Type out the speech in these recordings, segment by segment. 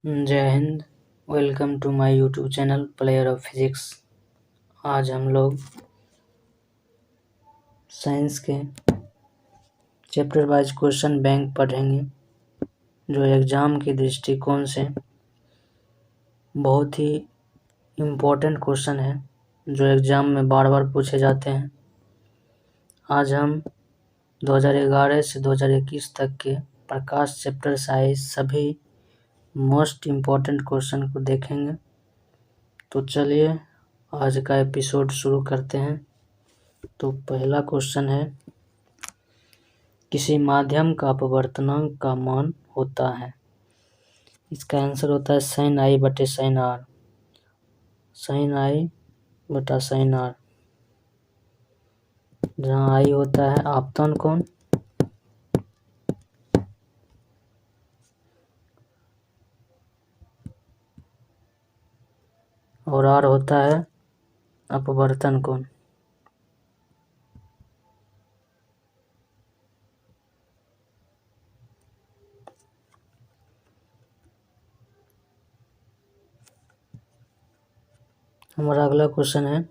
जय हिंद। Welcome to my YouTube channel player of physics. आज हम लोग साइंस के चैप्टर वाइज क्वेश्चन बैंक पढ़ेंगे, जो एग्ज़ाम के दृष्टिकोण से बहुत ही इम्पोर्टेंट क्वेश्चन है, जो एग्ज़ाम में बार बार पूछे जाते हैं। आज हम 2011 से 2021 तक के प्रकाश चैप्टर साइज सभी मोस्ट इम्पोर्टेंट क्वेश्चन को देखेंगे। तो चलिए आज का एपिसोड शुरू करते हैं। तो पहला क्वेश्चन है, किसी माध्यम का अपवर्तनांक का मान होता है। इसका आंसर होता है sin i बटे sin r। sin i बटा sin r, जहाँ i होता है आपतन कोण और r होता है अपवर्तन कोण। हमारा अगला क्वेश्चन है,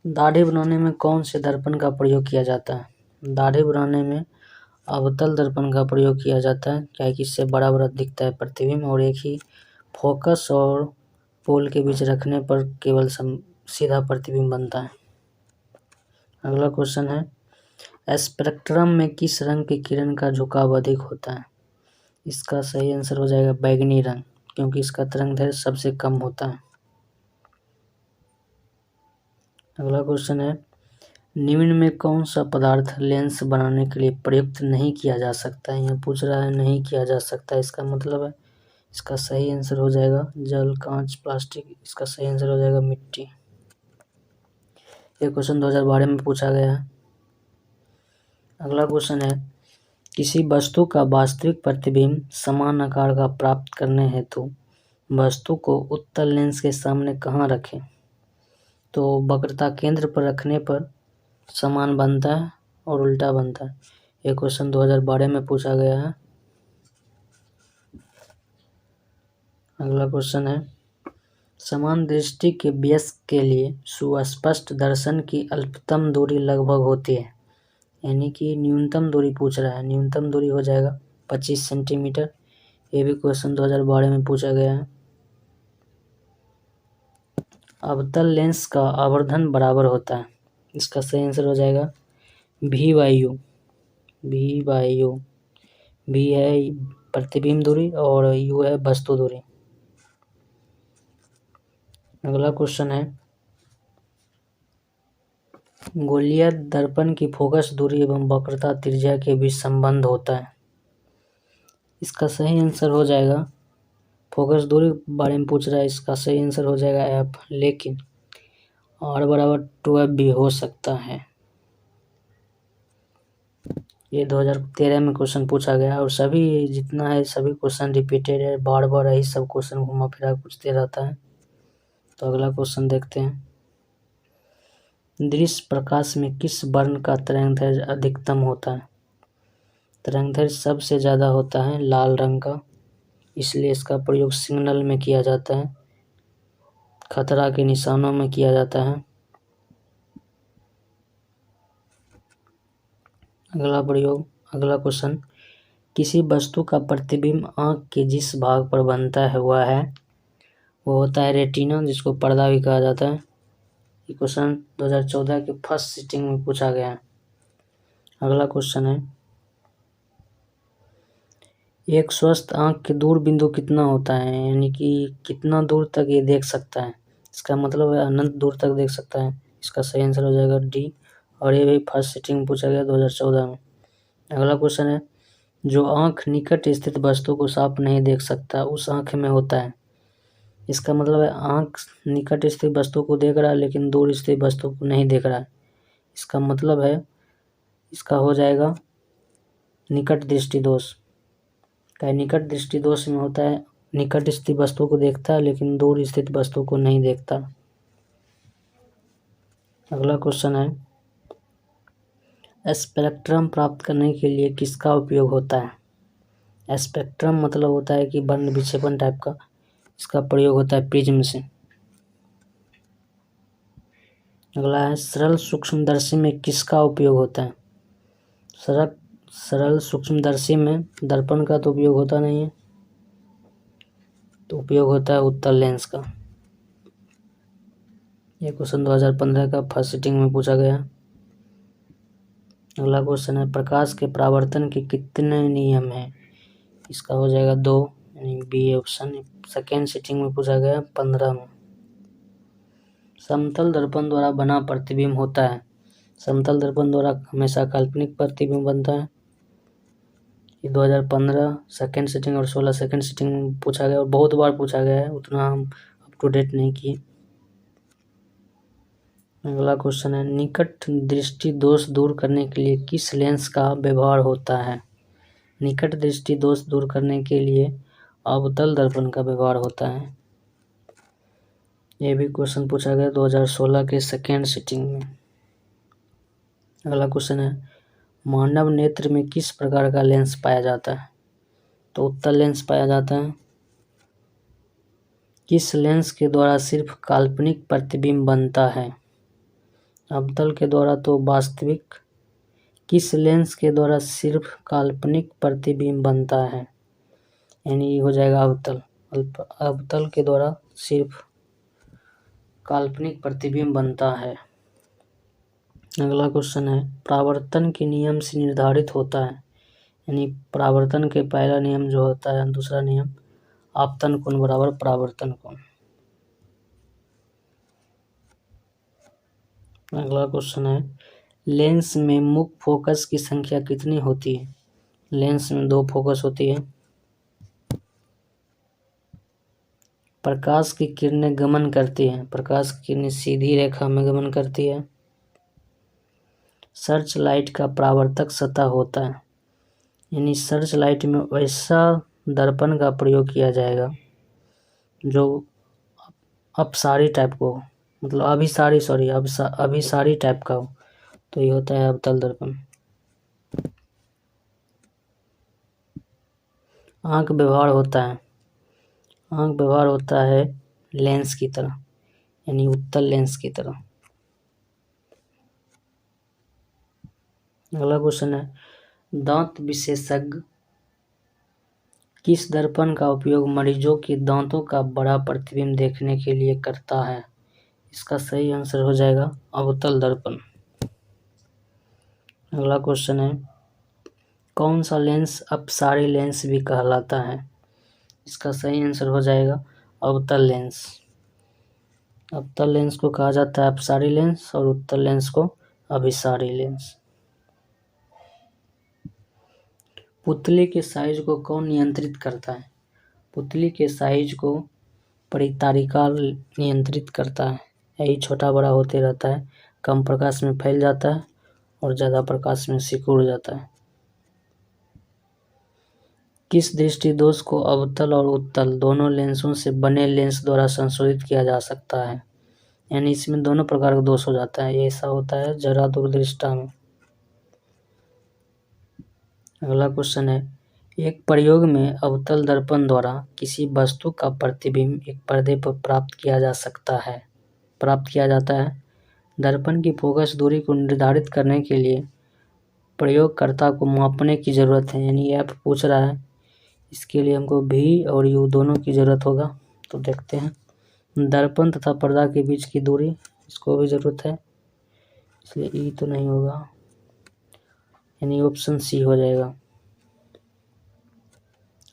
दाढ़ी बनाने में कौन से दर्पण का प्रयोग किया जाता है। दाढ़ी बनाने में अवतल दर्पण का प्रयोग किया जाता है, क्या है कि इससे बड़ा बड़ा दिखता है प्रतिबिंब, और एक ही फोकस और पोल के बीच रखने पर केवल सीधा प्रतिबिंब बनता है। अगला क्वेश्चन है, स्पेक्ट्रम में किस रंग की किरण का झुकाव अधिक होता है। इसका सही आंसर हो जाएगा बैंगनी रंग, क्योंकि इसका तरंगदैर्घ्य सबसे कम होता है। अगला क्वेश्चन है, निम्न में कौन सा पदार्थ लेंस बनाने के लिए प्रयुक्त नहीं किया जा सकता है। यहाँ पूछ रहा है नहीं किया जा सकता, इसका मतलब है इसका सही आंसर हो जाएगा जल, कांच, प्लास्टिक। इसका सही आंसर हो जाएगा मिट्टी। ये क्वेश्चन 2012 में पूछा गया है। अगला क्वेश्चन है, किसी वस्तु का वास्तविक प्रतिबिंब समान आकार का प्राप्त करने हेतु वस्तु को उत्तल लेंस के सामने कहाँ रखें। तो वक्रता केंद्र पर रखने पर समान बनता है और उल्टा बनता है। ये क्वेश्चन 2012 में पूछा गया है। अगला क्वेश्चन है, समान दृष्टि के वयस्क के लिए सुस्पष्ट दर्शन की अल्पतम दूरी लगभग होती है, यानी कि न्यूनतम दूरी पूछ रहा है। न्यूनतम दूरी हो जाएगा 25 सेंटीमीटर। ये भी क्वेश्चन 2012 में पूछा गया है। अवतल लेंस का आवर्धन बराबर होता है। इसका सही आंसर हो जाएगा v/u। v/u, v है प्रतिबिंब दूरी और u है वस्तु दूरी। अगला क्वेश्चन है, गोलीय दर्पण की फोकस दूरी एवं वक्रता त्रिज्या के बीच संबंध होता है। इसका सही आंसर हो जाएगा, फोकस दूरी बारे में पूछ रहा है, इसका सही आंसर हो जाएगा f, लेकिन r बराबर 12 भी हो सकता है। ये 2013 में क्वेश्चन पूछा गया और सभी जितना है सभी क्वेश्चन रिपीटेड है, बार बार यही सब क्वेश्चन घुमा फिरा पूछते रहता है। तो अगला क्वेश्चन देखते हैं, दृश्य प्रकाश में किस वर्ण का तरंगदैर्घ्य अधिकतम होता है। तरंगदैर्घ्य सबसे ज़्यादा होता है लाल रंग का, इसलिए इसका प्रयोग सिग्नल में किया जाता है, खतरा के निशानों में किया जाता है। अगला क्वेश्चन, किसी वस्तु का प्रतिबिंब आँख के जिस भाग पर बनता है वो होता है रेटिना, जिसको पर्दा भी कहा जाता है। ये क्वेश्चन 2014 के फर्स्ट सिटिंग में पूछा गया है। अगला क्वेश्चन है, एक स्वस्थ आँख के दूर बिंदु कितना होता है, यानी कि कितना दूर तक ये देख सकता है। इसका मतलब है अनंत दूर तक देख सकता है। इसका सही आंसर हो जाएगा डी, और ये भी फर्स्ट सिटिंग में पूछा गया 2014 में। अगला क्वेश्चन है, जो आँख निकट स्थित वस्तु को साफ नहीं देख सकता उस आँख में होता है। इसका मतलब है आँख निकट स्थित वस्तु को देख रहा है लेकिन दूर स्थित वस्तु को नहीं देख रहा है। इसका मतलब है इसका हो जाएगा निकट दृष्टि दोष। निकट दृष्टि दोष में होता है निकट स्थित वस्तु को देखता है लेकिन दूर स्थित वस्तु को नहीं देखता। अगला क्वेश्चन है, स्पेक्ट्रम प्राप्त करने के लिए किसका उपयोग होता है। स्पेक्ट्रम मतलब होता है कि वर्ण विक्षेपण टाइप का, इसका प्रयोग होता है प्रिज्म से। अगला है सरल सूक्ष्मदर्शी में किसका उपयोग होता है? सरल सूक्ष्मदर्शी में दर्पण का तो उपयोग होता नहीं है, तो उपयोग होता है उत्तल लेंस का। ये क्वेश्चन 2015 का फर्स्ट सिटिंग में पूछा गया। अगला क्वेश्चन है प्रकाश के परावर्तन के कितने नियम हैं? इसका हो जाएगा 2, यानी बी ऑप्शन। सेकेंड सिटिंग में पूछा गया 15 में। समतल दर्पण द्वारा बना प्रतिबिंब होता है। समतल दर्पण द्वारा हमेशा काल्पनिक प्रतिबिंब बनता है। ये 2015 सेकेंड सिटिंग और 16 सेकेंड सिटिंग में पूछा गया और बहुत बार पूछा गया है, उतना हम अप टू डेट नहीं किए। अगला क्वेश्चन है निकट दृष्टि दोष दूर करने के लिए किस लेंस का व्यवहार होता है? निकट दृष्टि दोष दूर करने के लिए अवतल दर्पण का व्यवहार होता है। यह भी क्वेश्चन पूछा गया 2016 के सेकेंड सिटिंग में। अगला क्वेश्चन है मानव नेत्र में किस प्रकार का लेंस पाया जाता है? तो उत्तल लेंस पाया जाता है। किस लेंस के द्वारा सिर्फ काल्पनिक प्रतिबिंब बनता है? अवतल के द्वारा तो वास्तविक। किस लेंस के द्वारा सिर्फ काल्पनिक प्रतिबिंब बनता है? यानी हो जाएगा अवतल। अवतल के द्वारा सिर्फ काल्पनिक प्रतिबिंब बनता है। अगला क्वेश्चन है परावर्तन के नियम से निर्धारित होता है, यानी परावर्तन के पहला नियम जो होता है, दूसरा नियम आपतन कोण बराबर परावर्तन कोण। अगला क्वेश्चन है लेंस में मुख्य फोकस की संख्या कितनी होती है? लेंस में 2 फोकस होती है। प्रकाश की किरणें गमन करती हैं। प्रकाश की किरणें सीधी रेखा में गमन करती है। सर्च लाइट का परावर्तक सतह होता है, यानी सर्च लाइट में वैसा दर्पण का प्रयोग किया जाएगा जो अपसारी टाइप को, मतलब अभिसारी टाइप का हो, तो ये होता है अवतल दर्पण। आंख व्यवहार होता है। आंख व्यवहार होता है लेंस की तरह, यानी उत्तल लेंस की तरह। अगला क्वेश्चन है दांत विशेषज्ञ किस दर्पण का उपयोग मरीजों के दांतों का बड़ा प्रतिबिंब देखने के लिए करता है? इसका सही आंसर हो जाएगा अवतल दर्पण। अगला क्वेश्चन है कौन सा लेंस अपसारी लेंस भी कहलाता है? इसका सही आंसर हो जाएगा अवतल लेंस। अवतल लेंस को कहा जाता है अपसारी लेंस और उत्तल लेंस को अभिसारी लेंस। पुतली के साइज को कौन नियंत्रित करता है? पुतली के साइज को परितारिका नियंत्रित करता है। यही छोटा बड़ा होते रहता है, कम प्रकाश में फैल जाता है और ज़्यादा प्रकाश में सिकुड़ जाता है। किस दृष्टि दोष को अवतल और उत्तल दोनों लेंसों से बने लेंस द्वारा संशोधित किया जा सकता है? यानी इसमें दोनों प्रकार का दोष हो जाता है। ये ऐसा होता है जरा दूरदृष्टा में। अगला क्वेश्चन है एक प्रयोग में अवतल दर्पण द्वारा किसी वस्तु का प्रतिबिंब एक पर्दे पर प्राप्त किया जाता है। दर्पण की फोकस दूरी को निर्धारित करने के लिए प्रयोगकर्ता को मापने की जरूरत है, यानी एफ पूछ रहा है। इसके लिए हमको भी और यू दोनों की जरूरत होगा, तो देखते हैं। दर्पण तथा पर्दा के बीच की दूरी, इसको भी जरूरत है, इसलिए ई तो नहीं होगा, यानी ऑप्शन सी हो जाएगा।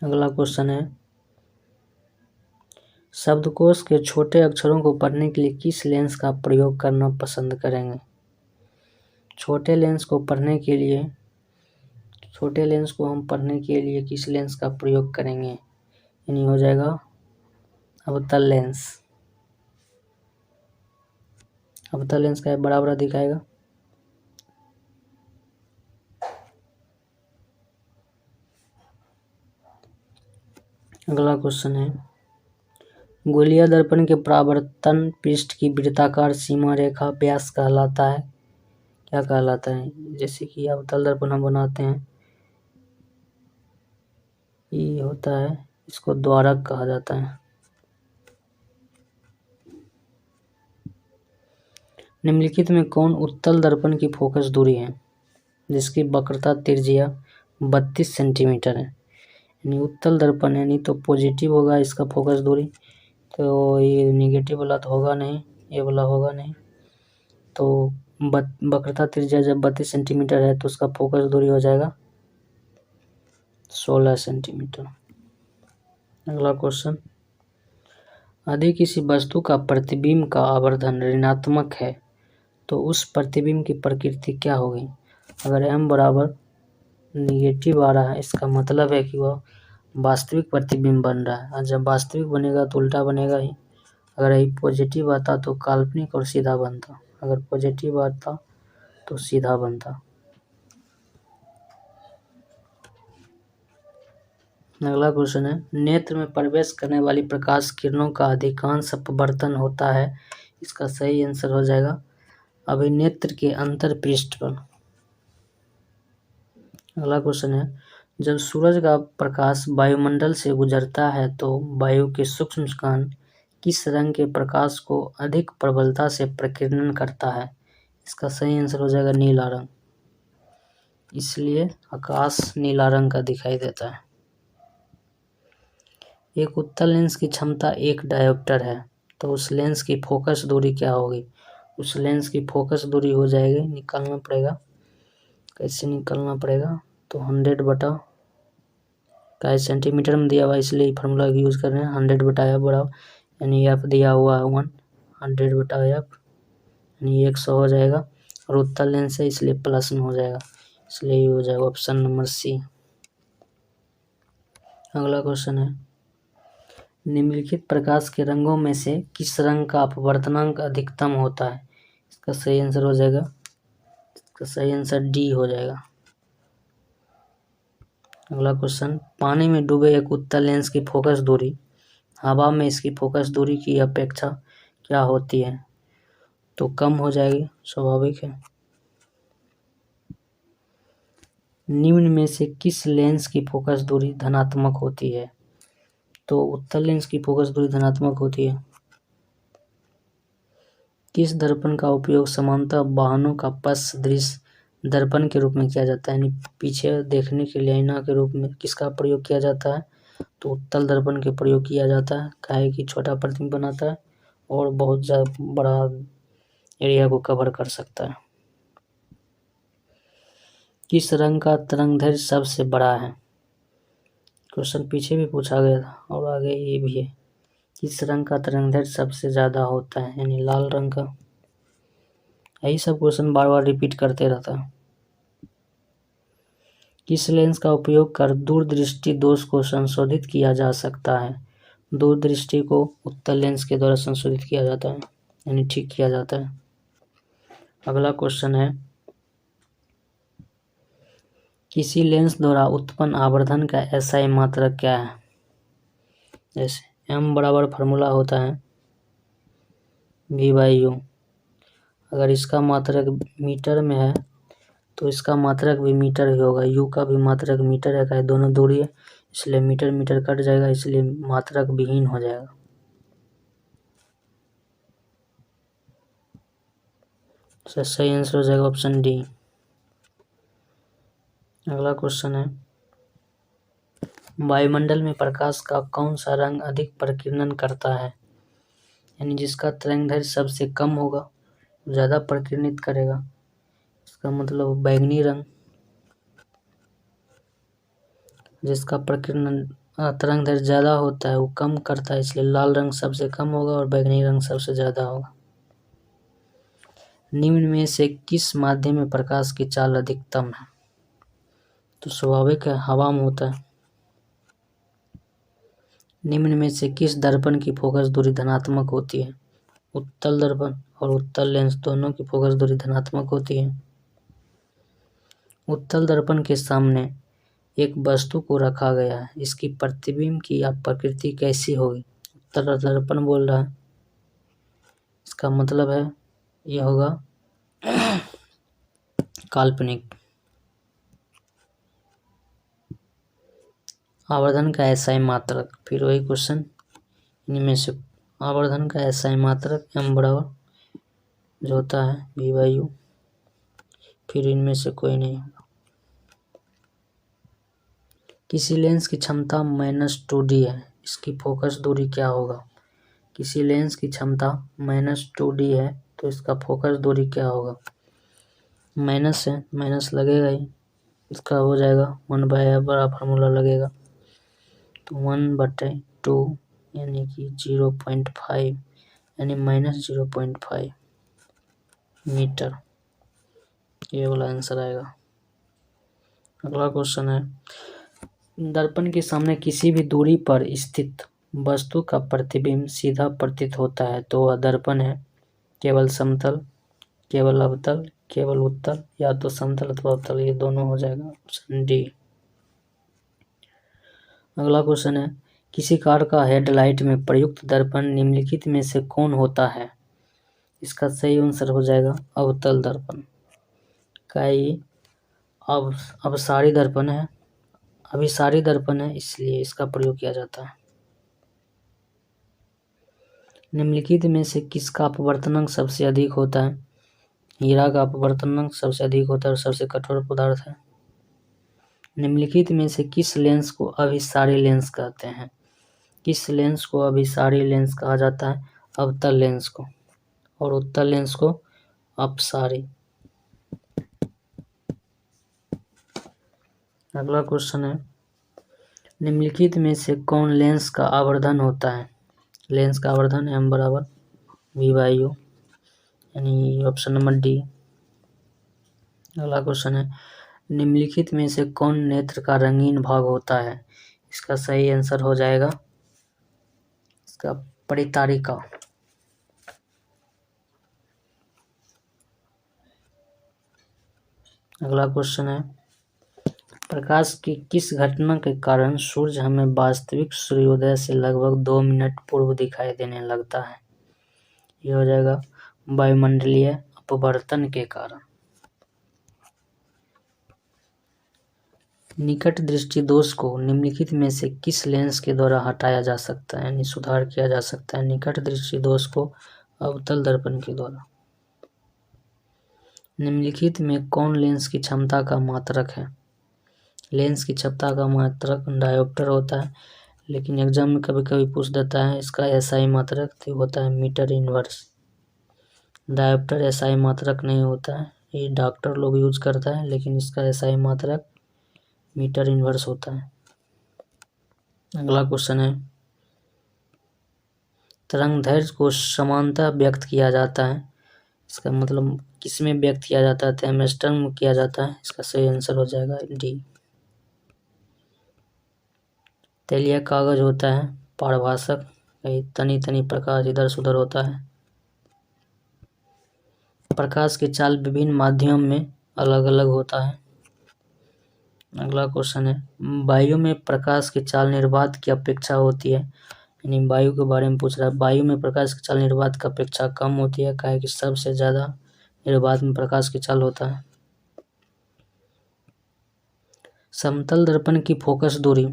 अगला क्वेश्चन है शब्दकोश के छोटे अक्षरों को पढ़ने के लिए किस लेंस का प्रयोग करना पसंद करेंगे? छोटे लेंस को हम पढ़ने के लिए किस लेंस का प्रयोग करेंगे? यानी हो जाएगा अवतल लेंस। अवतल लेंस का बड़ा बड़ा दिखाएगा। अगला क्वेश्चन है गोलीय दर्पण के परावर्तन पृष्ठ की वृत्ताकार सीमा रेखा व्यास कहलाता है। क्या कहलाता है? जैसे कि अवतल दर्पण हम बनाते हैं, ये होता है, इसको द्वारक कहा जाता है। निम्नलिखित में कौन उत्तल दर्पण की फोकस दूरी है जिसकी वक्रता त्रिज्या 32 सेंटीमीटर है? यानी उत्तल दर्पण यानी तो पॉजिटिव होगा इसका फोकस दूरी, तो ये निगेटिव वाला तो होगा नहीं, ये वाला होगा नहीं। तो वक्रता त्रिज्या जब 32 सेंटीमीटर है तो उसका फोकस दूरी हो जाएगा 16 सेंटीमीटर। अगला क्वेश्चन, यदि किसी वस्तु का प्रतिबिंब का आवर्धन ऋणात्मक है तो उस प्रतिबिंब की प्रकृति क्या होगी? अगर m बराबर निगेटिव आ रहा है इसका मतलब है कि वह वास्तविक प्रतिबिंब बन रहा है, और जब वास्तविक बनेगा तो उल्टा बनेगा ही। अगर यही पॉजिटिव आता तो काल्पनिक और सीधा बनता, अगर पॉजिटिव आता तो सीधा बनता। अगला क्वेश्चन है, नेत्र में प्रवेश करने वाली प्रकाश किरणों का अधिकांश अपवर्तन होता है, इसका सही आंसर हो जाएगा अभिनेत्र के अंतर पृष्ठ पर। अगला क्वेश्चन है, जब सूरज का प्रकाश वायुमंडल से गुजरता है तो वायु के सूक्ष्म कण किस रंग के प्रकाश को अधिक प्रबलता से प्रकीर्णन करता है? इसका सही आंसर हो जाएगा नीला रंग, इसलिए आकाश नीला रंग का दिखाई देता है। एक उत्तल लेंस की क्षमता 1 डायोप्टर है तो उस लेंस की फोकस दूरी क्या होगी? उस लेंस की फोकस दूरी हो जाएगी, निकालना पड़ेगा, कैसे निकालना पड़ेगा, तो 100 बटा का सेंटीमीटर में दिया हुआ इसलिए फार्मूला यूज कर रहे हैं, 100 बटा एफ बराबर, यानी एफ दिया हुआ है 1, 100 बटा एफ यानी 100 हो जाएगा, और उत्तल लेंस है इसलिए प्लस में हो जाएगा, इसलिए ये हो जाएगा ऑप्शन नंबर सी। अगला क्वेश्चन है, निम्नलिखित प्रकाश के रंगों में से किस रंग का अपवर्तनांक अधिकतम होता है? इसका सही आंसर हो जाएगा, इसका सही आंसर डी हो जाएगा। अगला क्वेश्चन, पानी में डूबे एक उत्तल लेंस की फोकस दूरी हवा में इसकी फोकस दूरी की अपेक्षा क्या होती है? तो कम हो जाएगी, स्वाभाविक है। निम्न में से किस लेंस की फोकस दूरी धनात्मक होती है? तो उत्तल लेंस की फोकस दूरी धनात्मक होती है। किस दर्पण का उपयोग सामान्यतः वाहनों का पथ सदृश दर्पण के रूप में किया जाता है? यानी पीछे देखने के लिए आईना के रूप में किसका प्रयोग किया जाता है? तो उत्तल दर्पण के प्रयोग किया जाता है, काहे कि छोटा प्रतिबिंब बनाता है और बहुत ज़्यादा बड़ा एरिया को कवर कर सकता है। किस रंग का तरंगदैर्घ्य सबसे बड़ा है? क्वेश्चन पीछे भी पूछा गया था और आगे ये भी है, किस रंग का तरंगदैर्घ्य सबसे ज़्यादा होता है? यानी लाल रंग का। यही सब क्वेश्चन बार बार रिपीट करते रहता है। किस लेंस का उपयोग कर दूरदृष्टि दोष को संशोधित किया जा सकता है? दूरदृष्टि को उत्तल लेंस के द्वारा संशोधित किया जाता है, यानी ठीक किया जाता है। अगला क्वेश्चन है, किसी लेंस द्वारा उत्पन्न आवर्धन का एसआई मात्रक क्या है? जैसे m बराबर फार्मूला होता है v/u, अगर इसका मात्रक मीटर में है तो इसका मात्रक भी मीटर ही होगा, u का भी मात्रक मीटर है, क्या दोनों दूरी है इसलिए मीटर मीटर कट जाएगा, इसलिए मात्रक विहीन हो जाएगा। सही आंसर हो जाएगा ऑप्शन डी। अगला क्वेश्चन है, वायुमंडल में प्रकाश का कौन सा रंग अधिक प्रकीर्णन करता है? यानी जिसका तरंगदैर्घ्य सबसे कम होगा ज़्यादा प्रकीर्णित करेगा, इसका मतलब बैंगनी रंग। जिसका प्रकीर्णन तरंगदैर्घ्य ज़्यादा होता है वो कम करता है, इसलिए लाल रंग सबसे कम होगा और बैंगनी रंग सबसे ज़्यादा होगा। निम्न में से किस माध्यम में प्रकाश की चाल अधिकतम है? तो स्वाभाविक है, हवा में होता है। निम्न में से किस दर्पण की फोकस दूरी धनात्मक होती है? उत्तल दर्पण और उत्तल लेंस दोनों की फोकस दूरी धनात्मक होती है। उत्तल दर्पण के सामने एक वस्तु को रखा गया है, इसकी प्रतिबिंब की प्रकृति कैसी होगी? उत्तल दर्पण बोल रहा है, इसका मतलब है यह होगा काल्पनिक। आवर्धन का एसआई मात्रक, फिर वही क्वेश्चन, इनमें से आवर्धन का एसआई मात्रक m बराबर जो होता है v/u, फिर इनमें से कोई नहीं। किसी लेंस की क्षमता -2d है, इसकी फोकस दूरी क्या होगा? किसी लेंस की क्षमता -2d है तो इसका फोकस दूरी क्या होगा? माइनस है, माइनस लगेगा ही, इसका हो जाएगा 1/f बड़ा फार्मूला लगेगा, तो 1/2 यानी कि 0.5 यानी -0.5 मीटर, ये वाला आंसर आएगा। अगला क्वेश्चन है, दर्पण के सामने किसी भी दूरी पर स्थित वस्तु का प्रतिबिंब सीधा प्रतीत होता है तो वह दर्पण है। केवल समतल, केवल अवतल, केवल उत्तल, या तो समतल अथवा अवतल, ये दोनों हो जाएगा ऑप्शन डी। अगला क्वेश्चन है, किसी कार का हेडलाइट में प्रयुक्त दर्पण निम्नलिखित में से कौन होता है? इसका सही आंसर हो जाएगा अवतल दर्पण का ये अभिसारी दर्पण है, इसलिए इसका प्रयोग किया जाता है। निम्नलिखित में से किसका अपवर्तनांक सबसे अधिक होता है? हीरा का अपवर्तनांक सबसे अधिक होता है और सबसे कठोर पदार्थ है। निम्नलिखित में से किस लेंस को अभिसारी लेंस कहते हैं? किस लेंस को अभिसारी लेंस कहा जाता है? अवतल लेंस को, और उत्तल लेंस को अपसारी। अगला क्वेश्चन है, निम्नलिखित में से कौन लेंस का आवर्धन होता है? लेंस का आवर्धन m बराबर v/u, यानी ऑप्शन नंबर डी। अगला क्वेश्चन है, निम्नलिखित में से कौन नेत्र का रंगीन भाग होता है? इसका सही आंसर हो जाएगा इसका परितारिका। अगला क्वेश्चन है, प्रकाश की किस घटना के कारण सूर्य हमें वास्तविक सूर्योदय से लगभग 2 मिनट पूर्व दिखाई देने लगता है? यह हो जाएगा वायुमंडलीय अपवर्तन के कारण। निकट दृष्टि दोष को निम्नलिखित में से किस लेंस के द्वारा हटाया जा सकता है, यानी सुधार किया जा सकता है निकट दृष्टि दोष को अवतल दर्पण के द्वारा? निम्नलिखित में कौन लेंस की क्षमता का मात्रक है? लेंस की क्षमता का मात्रक डायोप्टर होता है, लेकिन एग्जाम में कभी कभी पूछ देता है इसका एसआई मात्रक, तो होता है मीटर इनवर्स। डायोप्टर एसआई मात्रक नहीं होता है, ये डॉक्टर लोग यूज करता है, लेकिन इसका एसआई मात्रक मीटर इनवर्स होता है। अगला क्वेश्चन है, तरंगदैर्घ्य को समानतः व्यक्त किया जाता है, इसका मतलब किसमें व्यक्त किया जाता है? थर्मिस्टर में किया जाता है, इसका सही आंसर हो जाएगा डी। तैलीय कागज होता है पारभाषक, तनी तनी प्रकाश इधर से उधर होता है। प्रकाश की चाल विभिन्न माध्यम में अलग अलग होता है। अगला क्वेश्चन है, वायु में प्रकाश की चाल निर्बाध की अपेक्षा होती है, यानी वायु के बारे में पूछ रहा है। वायु में प्रकाश की चाल निर्बाध की अपेक्षा कम होती है, काहे कि सबसे ज्यादा निर्बाध में प्रकाश की चाल होता है। समतल दर्पण की फोकस दूरी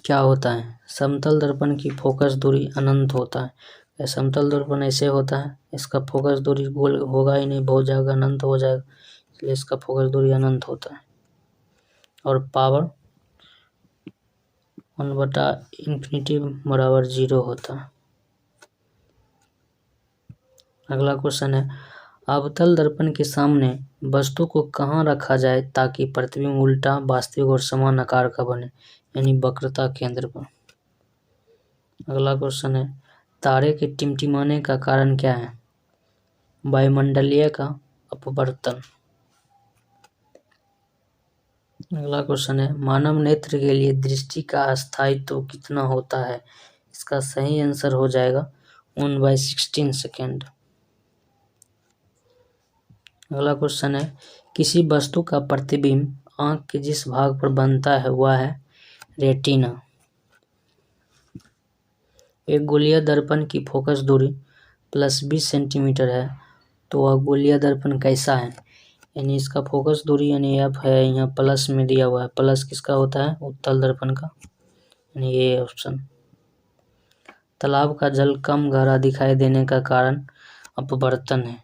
क्या होता है? समतल दर्पण की फोकस दूरी अनंत होता है। समतल दर्पण ऐसे होता है, इसका फोकस दूरी गोल होगा ही नहीं, बहुत जाएगा, अनंत हो जाएगा, इसलिए इसका फोकस दूरी अनंत होता है। और पावर 1/∞ बराबर 0 होता है। अगला क्वेश्चन है, अवतल दर्पण के सामने वस्तु को कहाँ रखा जाए ताकि प्रतिबिंब उल्टा, वास्तविक और समान आकार का बने, यानी वक्रता केंद्र पर। अगला क्वेश्चन है, तारे के टिमटिमाने का कारण क्या है? वायुमंडलीय का अपवर्तन। अगला क्वेश्चन है, मानव नेत्र के लिए दृष्टि का स्थायित्व कितना होता है? इसका सही आंसर हो जाएगा 1/16 सेकेंड। अगला क्वेश्चन है, किसी वस्तु का प्रतिबिंब आंख के जिस भाग पर बनता है वह है रेटिना। एक गोलीय दर्पण की फोकस दूरी +20 सेंटीमीटर है, तो वह गोलीय दर्पण कैसा है? यानी इसका फोकस दूरी यानी एफ है, यहाँ प्लस में दिया हुआ है। प्लस किसका होता है? उत्तल दर्पण का, यानी ये ऑप्शन। तालाब का जल कम गहरा दिखाई देने का कारण अपवर्तन है।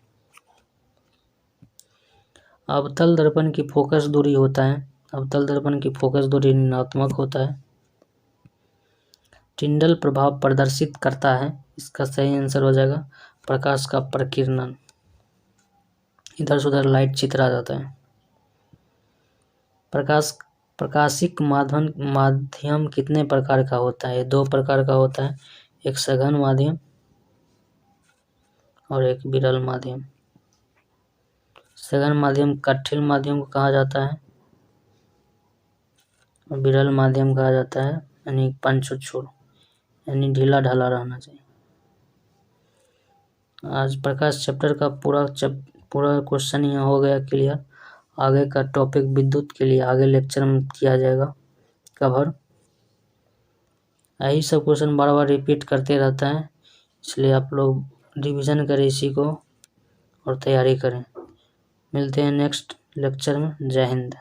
अवतल दर्पण की फोकस दूरी होता है, अवतल दर्पण की फोकस दूरी ऋणात्मक होता है। टिंडल प्रभाव प्रदर्शित करता है, इसका सही आंसर हो जाएगा प्रकाश का प्रकीर्णन। इधर से उधर लाइट चित्रा जाता है। प्रकाशिक माध्यम कितने प्रकार का होता है? 2 प्रकार का होता है, एक सघन माध्यम और एक विरल माध्यम। सघन माध्यम कठिन माध्यम को कहा जाता है और विरल माध्यम कहा जाता है यानी पंचुछुर, यानी ढीला ढाला रहना चाहिए। आज प्रकाश चैप्टर का पूरा क्वेश्चन यहाँ हो गया क्लियर। आगे का टॉपिक विद्युत के लिए आगे लेक्चर में किया जाएगा कवर। यही सब क्वेश्चन बार बार रिपीट करते रहता है, इसलिए आप लोग रिवीजन करें इसी को और तैयारी करें। मिलते हैं नेक्स्ट लेक्चर में। जय हिंद।